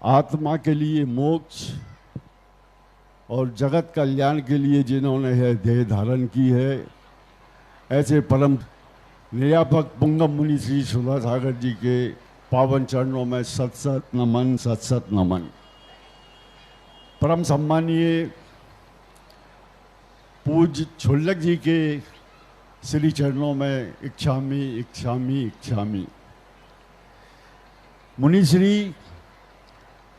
आत्मा के लिए मोक्ष और जगत कल्याण के लिए जिन्होंने यह देह धारण की है, ऐसे परम निर्यापक पुंगव मुनि श्री सुधा सागर जी के पावन चरणों में सत सत नमन, सत सत नमन। परम सम्मानीय पूज्य छुल्लक जी के श्री चरणों में इच्छामी इच्छामी इच्छामी। मुनि श्री,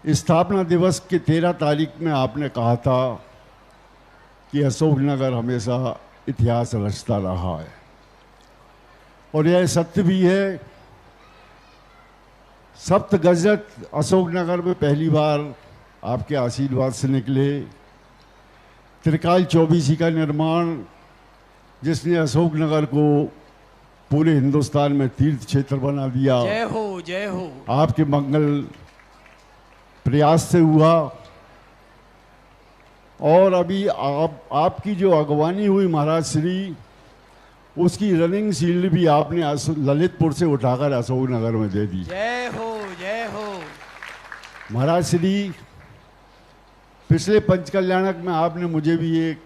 स्थापना दिवस के 13 तारीख में आपने कहा था कि अशोकनगर हमेशा इतिहास रचता रहा है, और यह सत्य भी है। सप्त गजत अशोकनगर में पहली बार आपके आशीर्वाद से निकले। त्रिकाल 24 का निर्माण, जिसने अशोकनगर को पूरे हिंदुस्तान में तीर्थ क्षेत्र बना दिया, जय हो जय हो, आपके मंगल प्रयास से हुआ। और अभी आपकी जो अगवानी हुई महाराज श्री, उसकी रनिंग शील्ड भी आपने ललितपुर से उठाकर अशोकनगर में दे दी। जय हो जय हो। महाराज श्री, पिछले पंचकल्याणक में आपने मुझे भी एक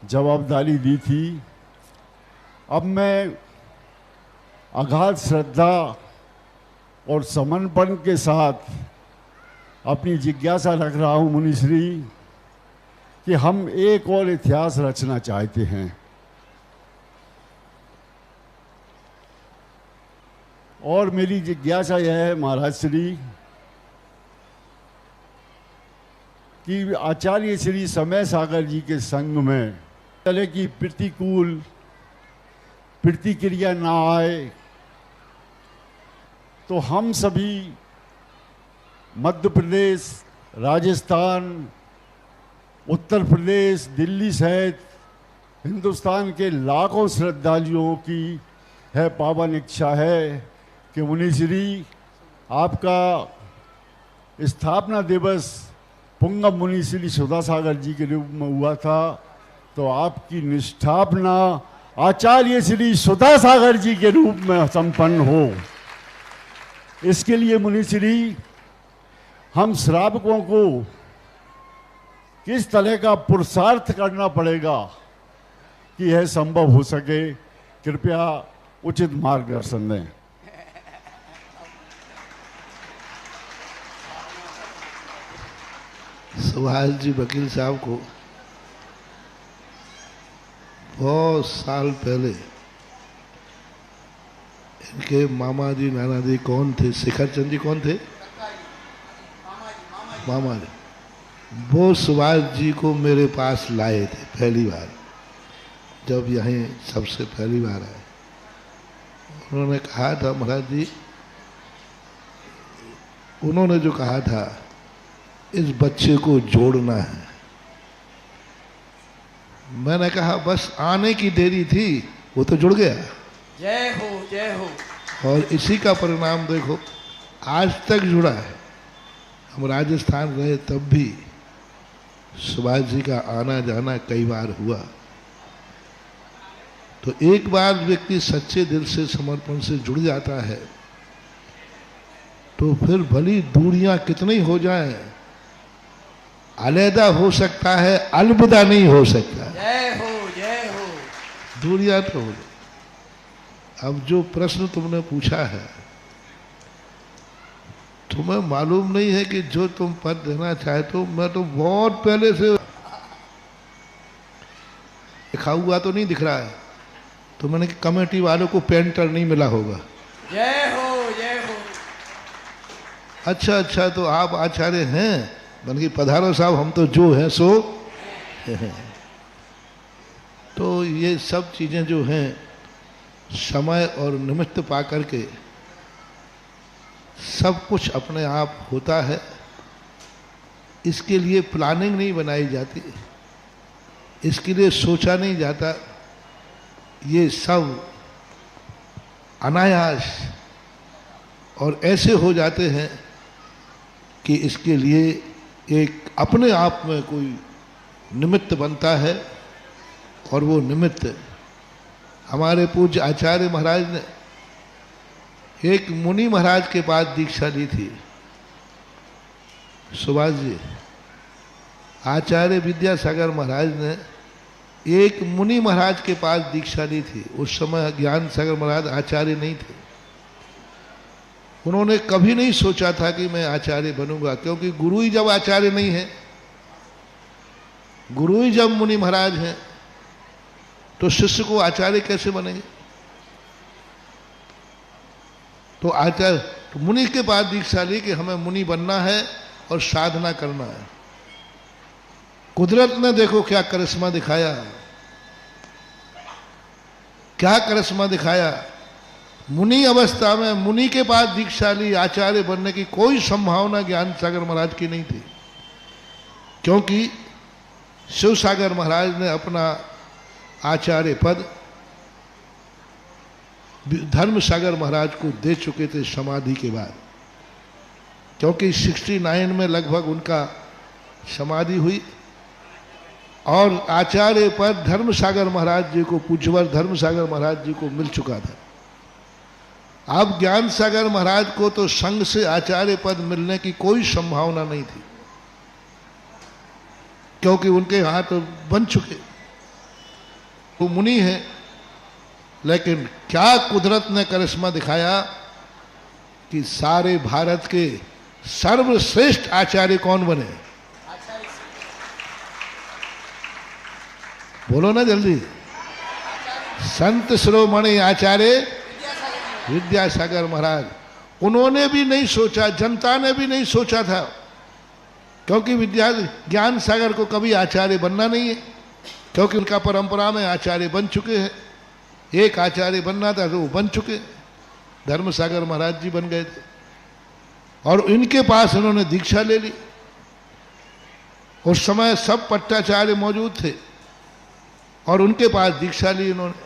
जवाबदारी दी थी। अब मैं अगाध श्रद्धा और समर्पण के साथ अपनी जिज्ञासा रख रहा हूं मुनि श्री कि हम एक और इतिहास रचना चाहते हैं। और मेरी जिज्ञासा यह है महाराज श्री कि आचार्य श्री समय सागर जी के संग में चले की प्रतिकूल प्रतिक्रिया ना आए, तो हम सभी मध्य प्रदेश, राजस्थान, उत्तर प्रदेश, दिल्ली सहित हिंदुस्तान के लाखों श्रद्धालुओं की है पावन इच्छा है कि मुनि श्री, आपका स्थापना दिवस पुंगव मुनि श्री सुधा सागर जी के रूप में हुआ था, तो आपकी निष्ठापना आचार्य श्री सुधा सागर जी के रूप में संपन्न हो। इसके लिए मुनि श्री, हम श्रावकों को किस तरह का पुरुषार्थ करना पड़ेगा कि यह संभव हो सके, कृपया उचित मार्गदर्शन दें। सुभाष जी वकील साहब को बहुत साल पहले इनके मामा जी, नाना जी कौन थे, शिखर चंद जी कौन थे, मामा जी, वो सुभाष जी को मेरे पास लाए थे पहली बार, जब यहीं सबसे पहली बार आए। उन्होंने कहा था, महाराज जी, उन्होंने जो कहा था, इस बच्चे को जोड़ना है। मैंने कहा बस आने की देरी थी, वो तो जुड़ गया। जय हो जय हो। और इसी का परिणाम देखो, आज तक जुड़ा है। हम राजस्थान रहे तब भी सुभाष जी का आना जाना कई बार हुआ। तो एक बार व्यक्ति सच्चे दिल से, समर्पण से जुड़ जाता है, तो फिर भली दूरियां कितनी हो जाएं, अलहदा हो सकता है, अलविदा नहीं हो सकता। जय हो जय हो। दूरियां तो हो। अब जो प्रश्न तुमने पूछा है, तुम्हें मालूम नहीं है कि जो तुम पद देना चाहते हो, मैं तो बहुत पहले से लिखा हुआ तो नहीं दिख रहा है। तो मैंने कमेटी वालों को पेंटर नहीं मिला होगा। जय हो जय हो। अच्छा अच्छा, तो आप आचार्य हैं, बन के पधारो साहब, हम तो जो हैं सो तो ये सब चीजें जो हैं, समय और निमित्त पा करके सब कुछ अपने आप होता है। इसके लिए प्लानिंग नहीं बनाई जाती, इसके लिए सोचा नहीं जाता। ये सब अनायास और ऐसे हो जाते हैं कि इसके लिए एक अपने आप में कोई निमित्त बनता है। और वो निमित्त हमारे पूज्य आचार्य महाराज ने एक मुनि महाराज के पास दीक्षा ली थी। सुभाष जी, आचार्य विद्यासागर महाराज ने एक मुनि महाराज के पास दीक्षा ली थी। उस समय ज्ञान सागर महाराज आचार्य नहीं थे। उन्होंने कभी नहीं सोचा था कि मैं आचार्य बनूंगा, क्योंकि गुरु ही जब आचार्य नहीं है, गुरु ही जब मुनि महाराज हैं, तो शिष्य को आचार्य कैसे बनेंगे। तो आचार्य तो मुनि के पास दीक्षा ली कि हमें मुनि बनना है और साधना करना है। कुदरत ने देखो क्या करिश्मा दिखाया, क्या करिश्मा दिखाया। मुनि अवस्था में मुनि के पास दीक्षा ली, आचार्य बनने की कोई संभावना ज्ञान सागर महाराज की नहीं थी, क्योंकि शिव सागर महाराज ने अपना आचार्य पद धर्म सागर महाराज को दे चुके थे समाधि के बाद, क्योंकि 69 में लगभग उनका समाधि हुई और आचार्य पद धर्म सागर महाराज जी को, पूज्यवर धर्म सागर महाराज जी को मिल चुका था। अब ज्ञान सागर महाराज को तो संघ से आचार्य पद मिलने की कोई संभावना नहीं थी, क्योंकि उनके हाथ तो बन चुके, वो मुनि हैं। लेकिन क्या कुदरत ने करिश्मा दिखाया कि सारे भारत के सर्वश्रेष्ठ आचार्य कौन बने। बोलो ना जल्दी। संत शिरोमणि आचार्य विद्यासागर महाराज। उन्होंने भी नहीं सोचा, जनता ने भी नहीं सोचा था, क्योंकि ज्ञान सागर को कभी आचार्य बनना नहीं है, क्योंकि उनका परंपरा में आचार्य बन चुके हैं। एक आचार्य बनना था तो वो बन चुके, धर्म सागर महाराज जी बन गए थे और इनके पास उन्होंने दीक्षा ले ली। उस समय सब पट्टाचार्य मौजूद थे और उनके पास दीक्षा ली इन्होंने।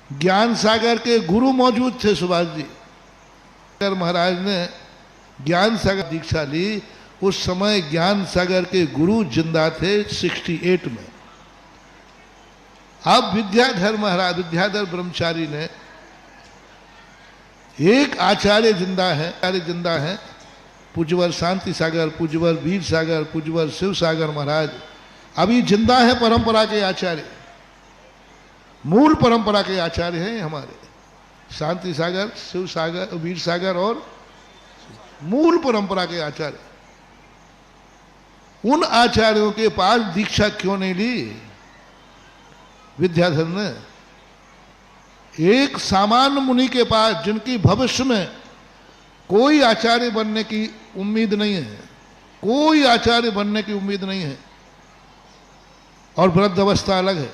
ज्ञान सागर के गुरु मौजूद थे, सुभाष जी महाराज ने ज्ञान सागर दीक्षा ली। उस समय ज्ञान सागर के गुरु जिंदा थे 68 में। अब विद्याधर महाराज, विद्याधर ब्रह्मचारी ने एक आचार्य जिंदा है, पूज्यवर शांति सागर, पूज्यवर वीर सागर, पूज्यवर शिव सागर महाराज अभी जिंदा है। परंपरा के आचार्य, मूल परंपरा के आचार्य हैं हमारे शांति सागर, शिव सागर, वीर सागर और मूल परंपरा के आचार्य। उन आचार्यों के पास दीक्षा क्यों नहीं ली विद्याधर ने। एक सामान्य मुनि के पास, जिनकी भविष्य में कोई आचार्य बनने की उम्मीद नहीं है, कोई आचार्य बनने की उम्मीद नहीं है और वृद्ध अवस्था अलग है,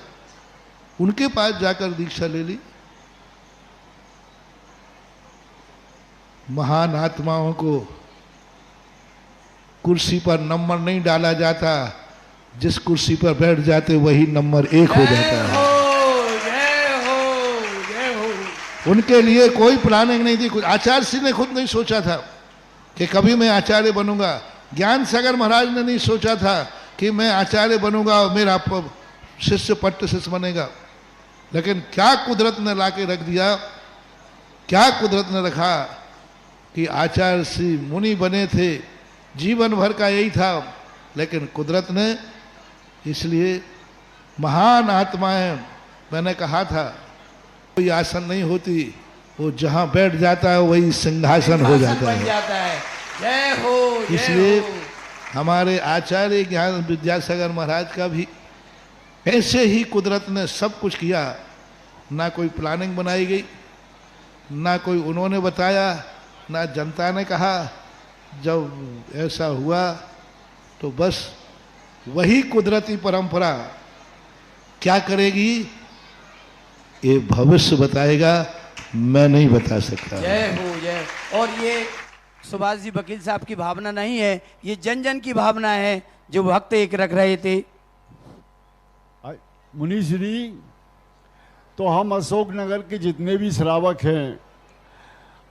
उनके पास जाकर दीक्षा ले ली। महान आत्माओं को कुर्सी पर नंबर नहीं डाला जाता, जिस कुर्सी पर बैठ जाते वही नंबर 1 हो जाता है। उनके लिए कोई प्लानिंग नहीं थी। आचार्य श्री ने खुद नहीं सोचा था कि कभी मैं आचार्य बनूंगा। ज्ञान सागर महाराज ने नहीं सोचा था कि मैं आचार्य बनूंगा और मेरा शिष्य पट्ट शिष्य बनेगा। लेकिन क्या कुदरत ने लाके रख दिया, क्या कुदरत ने रखा कि आचार्य श्री मुनि बने थे। जीवन भर का यही था, लेकिन कुदरत ने, इसलिए महान आत्माएं, मैंने कहा था कोई आसन नहीं होती, वो जहां बैठ जाता है वही सिंहासन हो जाता है। जय हो। इसलिए हमारे आचार्य ज्ञान विद्यासागर महाराज का भी ऐसे ही कुदरत ने सब कुछ किया। ना कोई प्लानिंग बनाई गई, ना कोई उन्होंने बताया, ना जनता ने कहा। जब ऐसा हुआ तो बस वही कुदरती परंपरा क्या करेगी ये भविष्य बताएगा, मैं नहीं बता सकता। जय हो, जय। और ये सुभाष जी वकील साहब की भावना नहीं है, ये जन जन की भावना है जो भक्त एक रख रहे थे। मुनि श्री, तो हम अशोकनगर के जितने भी श्रावक हैं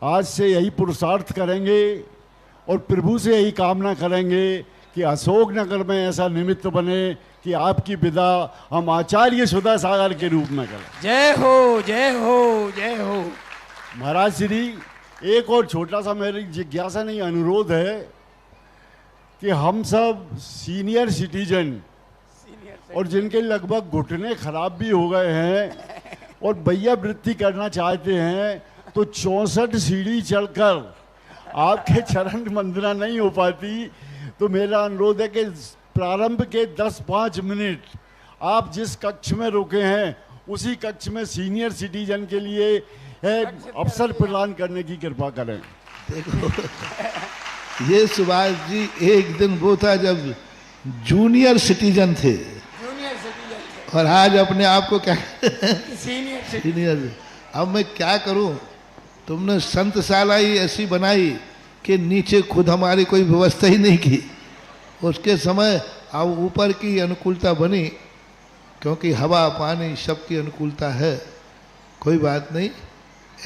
आज से यही पुरुषार्थ करेंगे और प्रभु से यही कामना करेंगे कि अशोकनगर में ऐसा निमित्त बने कि आपकी विदा हम आचार्य सुधा सागर के रूप में करें। जय हो, जय हो, जय हो। महाराज श्री, एक और छोटा सा मेरी जिज्ञासा नहीं अनुरोध है कि हम सब सीनियर सिटीजन और जिनके लगभग घुटने खराब भी हो गए हैं और भैया वृत्ति करना चाहते हैं तो 64 सीढ़ी चढ़कर आपके चरण वंदना नहीं हो पाती। तो मेरा अनुरोध है कि प्रारंभ के 10-5 मिनट आप जिस कक्ष में रुके हैं उसी कक्ष में सीनियर सिटीजन के लिए अवसर प्रदान करने की कृपा करें। देखो ये सुभाष जी एक दिन वो था जब जूनियर सिटीजन थे और आज अपने आप को क्या सीनियर। अब मैं क्या करूं, तुमने संतशाला ही ऐसी बनाई कि नीचे खुद हमारी कोई व्यवस्था ही नहीं की। उसके समय अब ऊपर की अनुकूलता बनी क्योंकि हवा पानी सबकी अनुकूलता है, कोई बात नहीं,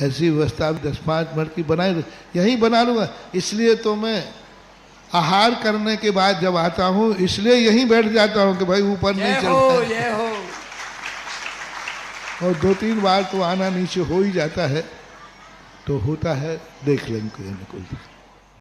ऐसी व्यवस्था 10-5 मिनट की बनाई, यही बना लूँगा। इसलिए तो मैं आहार करने के बाद जब आता हूँ इसलिए यहीं बैठ जाता हूँ कि भाई ऊपर नहीं चलता। और 2-3 बार तो आना नीचे हो ही जाता है, तो होता है, देख लेंगे अनुकूल।